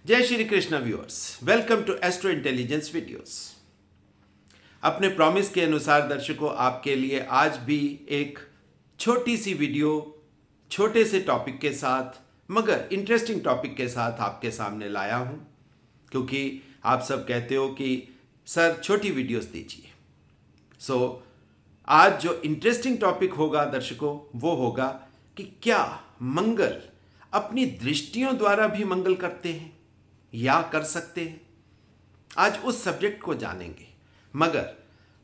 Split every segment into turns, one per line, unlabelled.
जय Shri Krishna viewers, welcome to astro intelligence videos. अपने promise के अनुसार दर्शकों, आपके लिए आज भी एक छोटी सी वीडियो छोटे से टॉपिक के साथ मगर इंटरेस्टिंग टॉपिक के साथ आपके सामने लाया हूं, क्योंकि आप सब कहते हो कि सर छोटी वीडियोस दीजिए। आज जो इंटरेस्टिंग टॉपिक होगा दर्शकों, वो होगा कि क्या मंगल अपनी दृष्टियों द्वारा भी मंगल करते हैं या कर सकते हैं। आज उस सब्जेक्ट को जानेंगे, मगर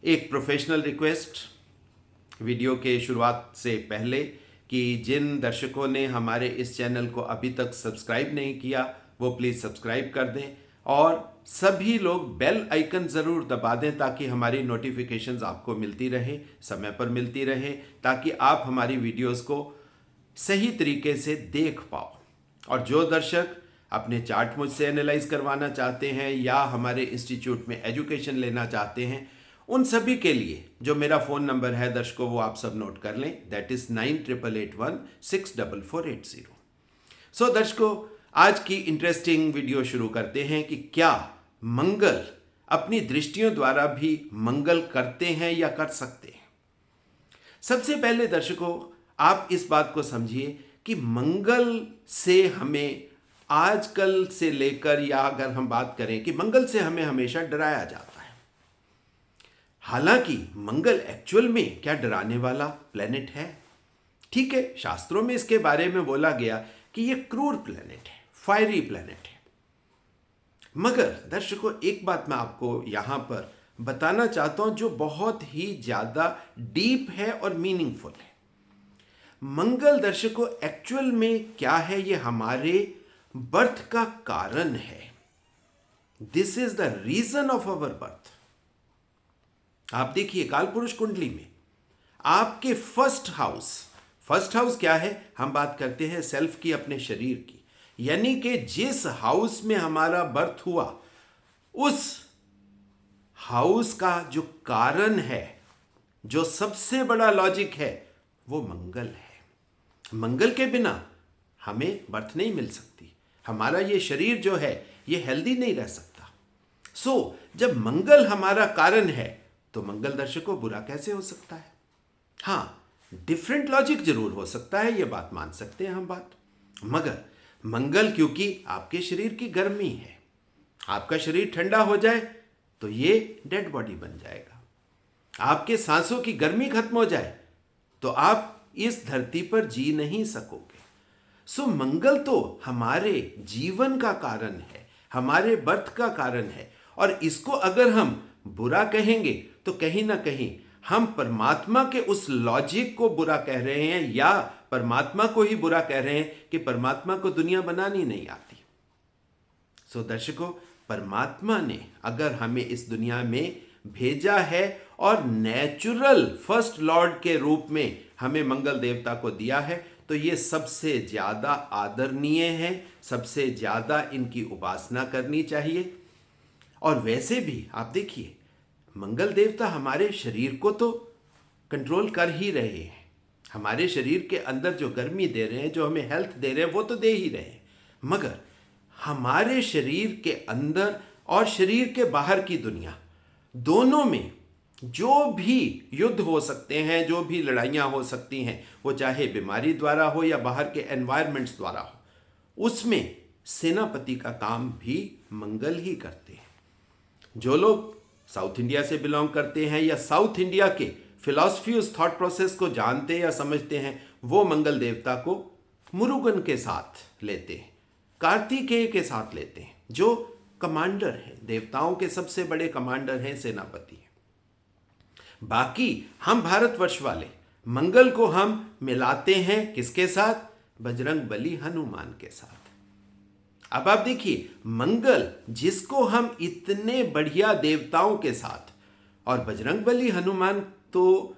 एक प्रोफेशनल रिक्वेस्ट वीडियो के शुरुआत से पहले कि जिन दर्शकों ने हमारे इस चैनल को अभी तक सब्सक्राइब नहीं किया वो प्लीज़ सब्सक्राइब कर दें और सभी लोग बेल आइकन ज़रूर दबा दें ताकि हमारी नोटिफिकेशंस आपको मिलती रहे, समय पर मिलती रहे, ताकि आप हमारी वीडियोस को सही तरीके से देख पाओ। और जो दर्शक अपने चार्ट मुझसे एनालाइज करवाना चाहते हैं या हमारे इंस्टीट्यूट में एजुकेशन लेना चाहते हैं, उन सभी के लिए जो मेरा फ़ोन नंबर है दर्शकों, वो आप सब नोट कर लें, दैट इज़ 9881164480। सो दर्शकों, आज की इंटरेस्टिंग वीडियो शुरू करते हैं कि क्या मंगल अपनी दृष्टियों द्वारा भी मंगल करते हैं या कर सकते हैं। सबसे पहले दर्शकों, आप इस बात को समझिए कि मंगल से हमें आजकल से लेकर, या अगर हम बात करें कि मंगल से हमें हमेशा डराया जाता है। हालांकि मंगल एक्चुअल में क्या डराने वाला प्लेनेट है? ठीक है, शास्त्रों में इसके बारे में बोला गया कि यह क्रूर प्लेनेट है, फायरी प्लेनेट है। मगर दर्शकों, एक बात मैं आपको यहां पर बताना चाहता हूं जो बहुत ही ज्यादा डीप है और मीनिंगफुल है। मंगल दर्शकों एक्चुअल में क्या है? यह हमारे बर्थ का कारण है। This is the reason of our birth. आप देखिए कालपुरुष कुंडली में आपके फर्स्ट हाउस क्या है? हम बात करते हैं सेल्फ की, अपने शरीर की, यानी कि जिस हाउस में हमारा बर्थ हुआ उस हाउस का जो कारण है, जो सबसे बड़ा लॉजिक है, वो मंगल है। मंगल के बिना हमें बर्थ नहीं मिल सकती, हमारा ये शरीर जो है ये हेल्दी नहीं रह सकता। जब मंगल हमारा कारण है तो मंगल दर्शकों बुरा कैसे हो सकता है? हाँ, डिफरेंट लॉजिक जरूर हो सकता है, ये बात मान सकते हैं हम बात, मगर मंगल क्योंकि आपके शरीर की गर्मी है, आपका शरीर ठंडा हो जाए तो ये डेड बॉडी बन जाएगा। आपके सांसों की गर्मी खत्म हो जाए तो आप इस धरती पर जी नहीं सकोगे। मंगल तो हमारे जीवन का कारण है, हमारे बर्थ का कारण है, और इसको अगर हम बुरा कहेंगे तो कहीं ना कहीं हम परमात्मा के उस लॉजिक को बुरा कह रहे हैं, या परमात्मा को ही बुरा कह रहे हैं कि परमात्मा को दुनिया बनानी नहीं आती। दर्शकों, परमात्मा ने अगर हमें इस दुनिया में भेजा है और नेचुरल फर्स्ट लॉर्ड के रूप में हमें मंगल देवता को दिया है, तो ये सबसे ज्यादा आदरणीय है, सबसे ज्यादा इनकी उपासना करनी चाहिए। और वैसे भी आप देखिए, मंगल देवता हमारे शरीर को तो कंट्रोल कर ही रहे हैं, हमारे शरीर के अंदर जो गर्मी दे रहे हैं, जो हमें हेल्थ दे रहे हैं, वो तो दे ही रहे हैं, मगर हमारे शरीर के अंदर और शरीर के बाहर की दुनिया, दोनों में जो भी युद्ध हो सकते हैं, जो भी लड़ाइयाँ हो सकती हैं, वो चाहे बीमारी द्वारा हो या बाहर के एनवायरमेंट्स द्वारा हो, उसमें सेनापति का काम भी मंगल ही करते हैं। जो लोग साउथ इंडिया से बिलोंग करते हैं या साउथ इंडिया के फिलॉसफी, उस थॉट प्रोसेस को जानते या समझते हैं, वो मंगल देवता को मुरुगन के साथ लेते हैं, कार्तिकेय के साथ लेते हैं, जो कमांडर हैं, देवताओं के सबसे बड़े कमांडर हैं, सेनापति हैं। बाकी हम भारतवर्ष वाले मंगल को हम मिलाते हैं किसके साथ? बजरंग बली हनुमान के साथ। अब आप देखिए, मंगल जिसको हम इतने बढ़िया देवताओं के साथ, और बजरंग बली हनुमान तो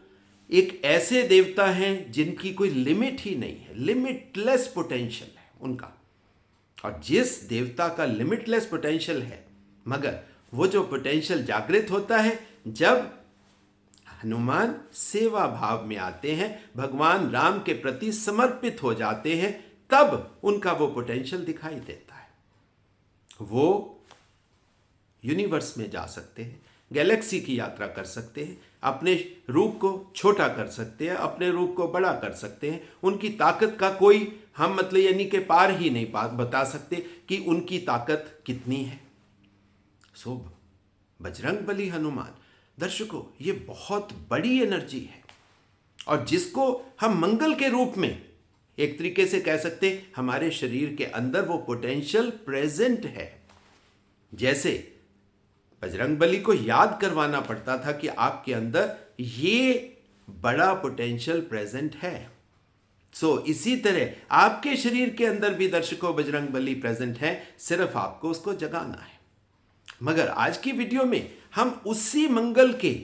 एक ऐसे देवता हैं जिनकी कोई लिमिट ही नहीं है, लिमिटलेस पोटेंशियल है उनका। और जिस देवता का लिमिटलेस पोटेंशियल है, मगर वो जो पोटेंशियल जागृत होता है जब हनुमान सेवा भाव में आते हैं, भगवान राम के प्रति समर्पित हो जाते हैं, तब उनका वो पोटेंशियल दिखाई देता है। वो यूनिवर्स में जा सकते हैं, गैलेक्सी की यात्रा कर सकते हैं, अपने रूप को छोटा कर सकते हैं, अपने रूप को बड़ा कर सकते हैं। उनकी ताकत का कोई हम मतलब यानी कि पार ही नहीं बता सकते कि उनकी ताकत कितनी है। सो बजरंग बली हनुमान दर्शकों, ये बहुत बड़ी एनर्जी है और जिसको हम मंगल के रूप में एक तरीके से कह सकते हैं, हमारे शरीर के अंदर वो पोटेंशियल प्रेजेंट है। जैसे बजरंग बली को याद करवाना पड़ता था कि आपके अंदर ये बड़ा पोटेंशियल प्रेजेंट है। सो इसी तरह आपके शरीर के अंदर भी दर्शकों बजरंग बली प्रेजेंट है, सिर्फ आपको उसको जगाना है। मगर आज की वीडियो में हम उसी मंगल के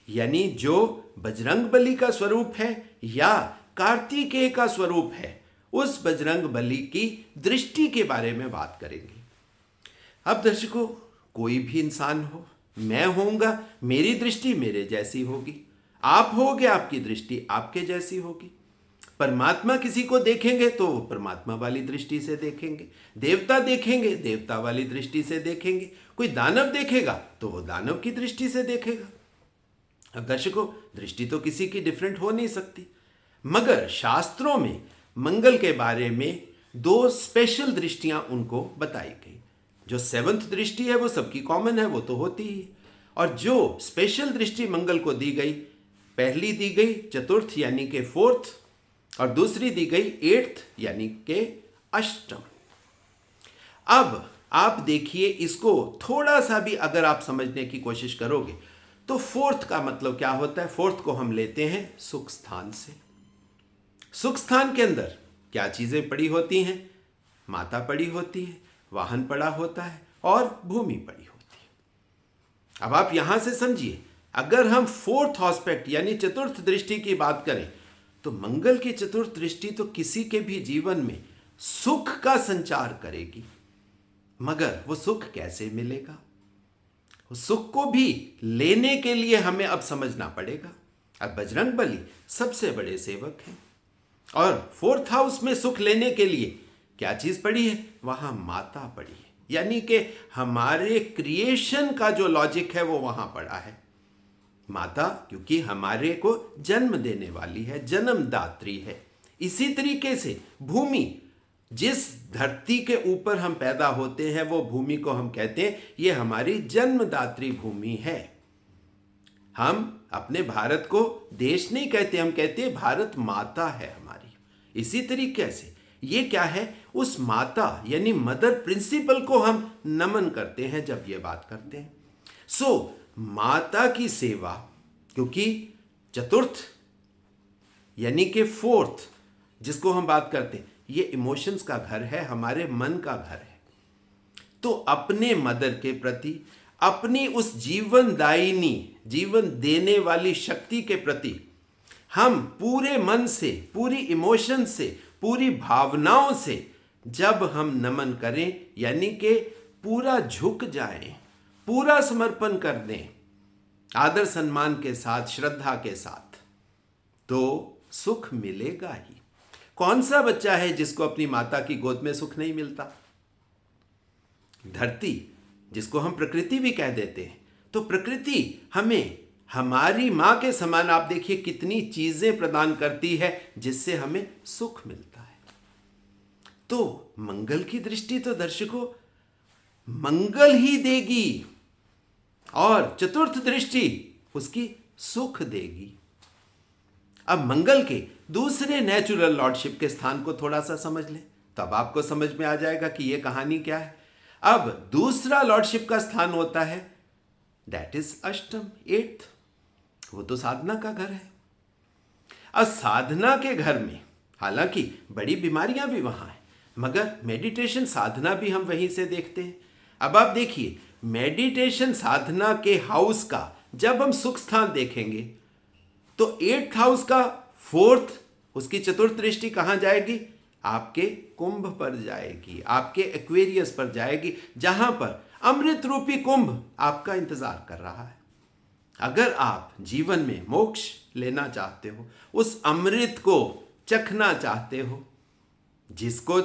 यानी जो बजरंग बली का स्वरूप है या कार्तिकेय का स्वरूप है, उस बजरंग बली की दृष्टि के बारे में बात करेंगे। अब दर्शकों, कोई भी इंसान हो, मैं होऊंगा, मेरी दृष्टि मेरे जैसी होगी, आप होगे, आपकी दृष्टि आपके जैसी होगी। परमात्मा किसी को देखेंगे तो वो परमात्मा वाली दृष्टि से देखेंगे, देवता देखेंगे देवता वाली दृष्टि से देखेंगे, कोई दानव देखेगा तो वो दानव की दृष्टि से देखेगा। अब दर्शकों, दृष्टि तो किसी की डिफरेंट हो नहीं सकती, मगर शास्त्रों में मंगल के बारे में 2 स्पेशल दृष्टियां उनको बताई गई। जो 7th दृष्टि है वो सबकी कॉमन है, वो तो होती ही, और जो स्पेशल दृष्टि मंगल को दी गई, पहली दी गई चतुर्थ यानी के 4th और दूसरी दी गई 8th यानी के अष्टम। अब आप देखिए, इसको थोड़ा सा भी अगर आप समझने की कोशिश करोगे तो 4th का मतलब क्या होता है। 4th को हम लेते हैं सुख स्थान से। सुख स्थान के अंदर क्या चीजें पड़ी होती हैं? माता पड़ी होती है, वाहन पड़ा होता है और भूमि पड़ी होती है। अब आप यहां से समझिए, अगर हम 4th एस्पेक्ट यानी चतुर्थ दृष्टि की बात करें तो मंगल की चतुर्थ दृष्टि तो किसी के भी जीवन में सुख का संचार करेगी, मगर वो सुख कैसे मिलेगा? उस सुख को भी लेने के लिए हमें अब समझना पड़ेगा। अब बजरंग बली सबसे बड़े सेवक हैं और 4th हाउस में सुख लेने के लिए क्या चीज पड़ी है? वहां माता पड़ी है, यानी कि हमारे क्रिएशन का जो लॉजिक है वो वहां पड़ा है। माता क्योंकि हमारे को जन्म देने वाली है, जन्मदात्री है। इसी तरीके से भूमि, जिस धरती के ऊपर हम पैदा होते हैं वो भूमि को हम कहते हैं ये हमारी जन्मदात्री भूमि है। हम अपने भारत को देश नहीं कहते, हम कहते हैं भारत माता है हमारी। इसी तरीके से ये क्या है? उस माता यानी मदर प्रिंसिपल को हम नमन करते हैं जब ये बात करते हैं। सो माता की सेवा, क्योंकि चतुर्थ यानी कि 4th जिसको हम बात करते हैं, ये इमोशंस का घर है, हमारे मन का घर है। तो अपने मदर के प्रति, अपनी उस जीवनदायिनी, जीवन देने वाली शक्ति के प्रति हम पूरे मन से, पूरी इमोशन से, पूरी भावनाओं से जब हम नमन करें, यानी कि पूरा झुक जाएं, पूरा समर्पण कर दें, आदर सम्मान के साथ, श्रद्धा के साथ, तो सुख मिलेगा ही। कौन सा बच्चा है जिसको अपनी माता की गोद में सुख नहीं मिलता? धरती, जिसको हम प्रकृति भी कह देते हैं, तो प्रकृति हमें हमारी मां के समान, आप देखिए कितनी चीजें प्रदान करती है जिससे हमें सुख मिलता है। तो मंगल की दृष्टि तो दर्शकों मंगल ही देगी और चतुर्थ दृष्टि उसकी सुख देगी। अब मंगल के दूसरे नेचुरल लॉर्डशिप के स्थान को थोड़ा सा समझ लें, तब आपको समझ में आ जाएगा कि यह कहानी क्या है। अब दूसरा लॉर्डशिप का स्थान होता है दैट इज अष्टम, 8th। वो तो साधना का घर है। अब साधना के घर में हालांकि बड़ी बीमारियां भी वहां हैं, मगर मेडिटेशन साधना भी हम वहीं से देखते हैं। अब आप देखिए, मेडिटेशन साधना के हाउस का जब हम सुख स्थान देखेंगे तो 8th हाउस का 4th, उसकी चतुर्थ दृष्टि कहां जाएगी? आपके कुंभ पर जाएगी, आपके एक्वेरियस पर जाएगी, जहां पर अमृत रूपी कुंभ आपका इंतजार कर रहा है। अगर आप जीवन में मोक्ष लेना चाहते हो, उस अमृत को चखना चाहते हो, जिसको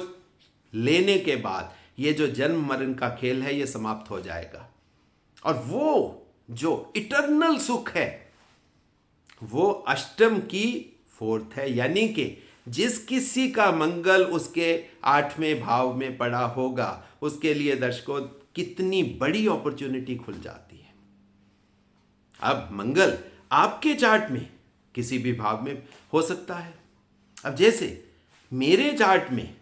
लेने के बाद ये जो जन्म मरण का खेल है ये समाप्त हो जाएगा। और वो जो इटर्नल सुख है वो अष्टम की फोर्थ है, यानी कि जिस किसी का मंगल उसके 8वें भाव में पड़ा होगा उसके लिए दर्शकों कितनी बड़ी अपॉर्चुनिटी खुल जाती है। अब मंगल आपके चार्ट में किसी भी भाव में हो सकता है। अब जैसे मेरे चार्ट में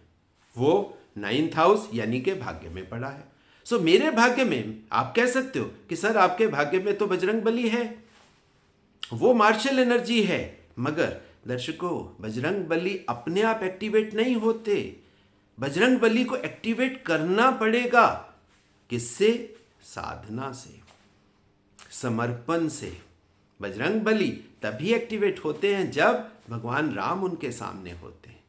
वो 9th हाउस यानी कि भाग्य में पड़ा है। सो मेरे भाग्य में आप कह सकते हो कि सर आपके भाग्य में तो बजरंग बली है, वो मार्शल एनर्जी है। मगर दर्शकों बजरंग बली अपने आप एक्टिवेट नहीं होते, बजरंग बली को एक्टिवेट करना पड़ेगा। किससे? साधना से, समर्पण से। बजरंग बली तभी एक्टिवेट होते हैं जब भगवान राम उनके सामने होते हैं,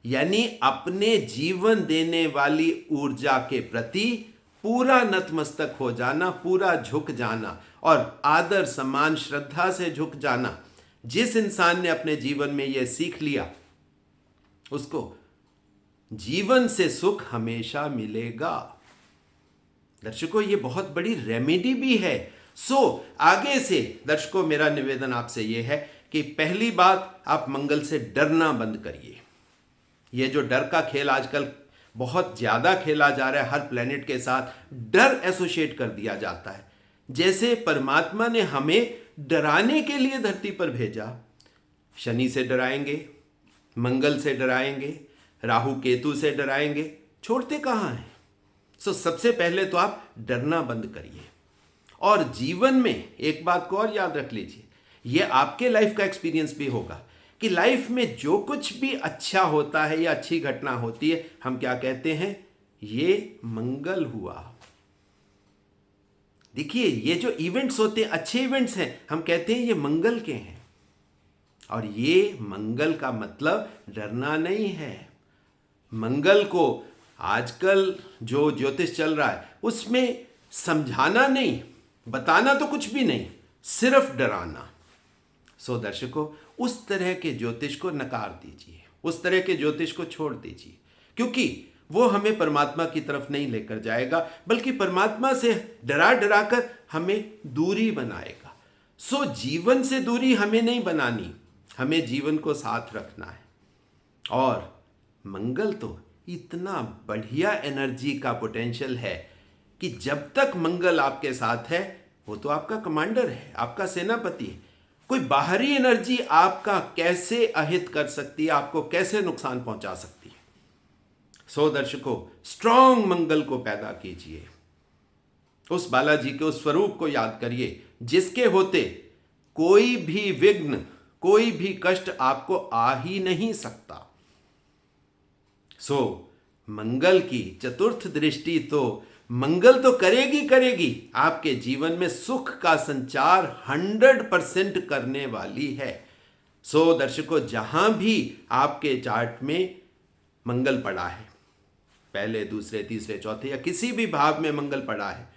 यानी अपने जीवन देने वाली ऊर्जा के प्रति पूरा नतमस्तक हो जाना, पूरा झुक जाना और आदर सम्मान श्रद्धा से झुक जाना। जिस इंसान ने अपने जीवन में यह सीख लिया उसको जीवन से सुख हमेशा मिलेगा। दर्शकों ये बहुत बड़ी रेमेडी भी है। आगे से दर्शकों मेरा निवेदन आपसे यह है कि पहली बात आप मंगल से डरना बंद करिए। ये जो डर का खेल आजकल बहुत ज्यादा खेला जा रहा है, हर प्लेनेट के साथ डर एसोसिएट कर दिया जाता है। जैसे परमात्मा ने हमें डराने के लिए धरती पर भेजा, शनि से डराएंगे, मंगल से डराएंगे, राहु केतु से डराएंगे, छोड़ते कहां हैं। सबसे पहले तो आप डरना बंद करिए। और जीवन में एक बात को और याद रख लीजिए, यह आपके लाइफ का एक्सपीरियंस भी होगा कि लाइफ में जो कुछ भी अच्छा होता है या अच्छी घटना होती है, हम क्या कहते हैं? ये मंगल हुआ। देखिए ये जो इवेंट्स होते हैं, अच्छे इवेंट्स हैं, हम कहते हैं ये मंगल के हैं। और ये मंगल का मतलब डरना नहीं है। मंगल को आजकल जो ज्योतिष चल रहा है उसमें समझाना नहीं, बताना तो कुछ भी नहीं, सिर्फ डराना। दर्शकों उस तरह के ज्योतिष को नकार दीजिए, उस तरह के ज्योतिष को छोड़ दीजिए, क्योंकि वो हमें परमात्मा की तरफ नहीं लेकर जाएगा, बल्कि परमात्मा से डरा डरा कर हमें दूरी बनाएगा। जीवन से दूरी हमें नहीं बनानी, हमें जीवन को साथ रखना है। और मंगल तो इतना बढ़िया एनर्जी का पोटेंशियल है कि जब तक मंगल आपके साथ है वो तो आपका कमांडर है, आपका सेनापति है। कोई बाहरी एनर्जी आपका कैसे अहित कर सकती है, आपको कैसे नुकसान पहुंचा सकती है। दर्शकों स्ट्रॉन्ग मंगल को पैदा कीजिए, उस बालाजी के उस स्वरूप को याद करिए जिसके होते कोई भी विघ्न, कोई भी कष्ट आपको आ ही नहीं सकता। मंगल की चतुर्थ दृष्टि तो मंगल तो करेगी आपके जीवन में सुख का संचार 100% करने वाली है। दर्शकों जहां भी आपके चार्ट में मंगल पड़ा है, पहले दूसरे तीसरे चौथे या किसी भी भाव में मंगल पड़ा है,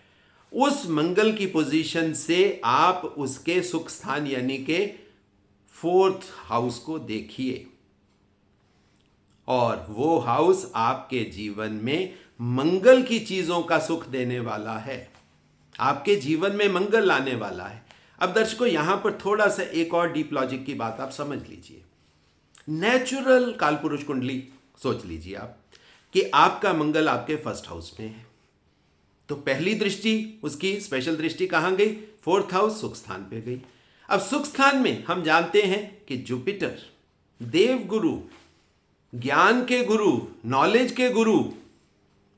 उस मंगल की पोजीशन से आप उसके सुख स्थान यानी के 4th हाउस को देखिए, और वो हाउस आपके जीवन में मंगल की चीजों का सुख देने वाला है, आपके जीवन में मंगल लाने वाला है। अब दर्शकों यहां पर थोड़ा सा एक और डीप लॉजिक की बात आप समझ लीजिए। नेचुरल कालपुरुष कुंडली सोच लीजिए आप कि आपका मंगल आपके 1st हाउस में है, तो पहली दृष्टि उसकी स्पेशल दृष्टि कहां गई? 4th हाउस, सुख स्थान पे गई। अब सुख स्थान में हम जानते हैं कि जुपिटर देव गुरु, ज्ञान के गुरु, नॉलेज के गुरु,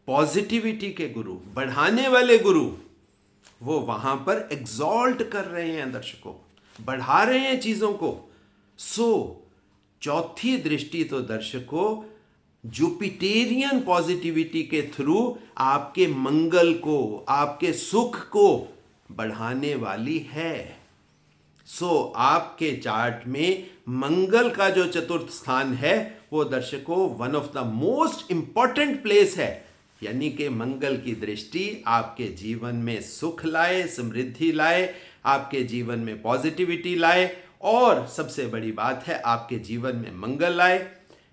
पॉजिटिविटी के गुरु, बढ़ाने वाले गुरु, वो वहां पर एग्जॉल्ट कर रहे हैं दर्शकों, बढ़ा रहे हैं चीजों को। चौथी दृष्टि तो दर्शकों जुपिटेरियन पॉजिटिविटी के थ्रू आपके मंगल को, आपके सुख को बढ़ाने वाली है। आपके चार्ट में मंगल का जो चतुर्थ स्थान है वो दर्शकों one of the most important place है, यानी कि मंगल की दृष्टि आपके जीवन में सुख लाए, समृद्धि लाए, आपके जीवन में पॉजिटिविटी लाए, और सबसे बड़ी बात है आपके जीवन में मंगल लाए।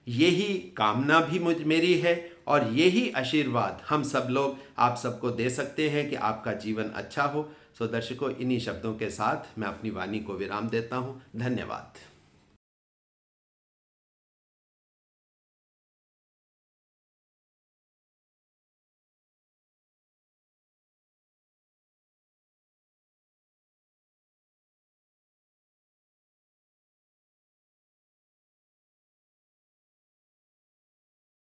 यही कामना भी मेरी है और यही आशीर्वाद हम सब लोग आप सबको दे सकते हैं कि आपका जीवन अच्छा हो। सो दर्शकों, इन्हीं शब्दों के साथ मैं अपनी वाणी को विराम देता हूँ। धन्यवाद।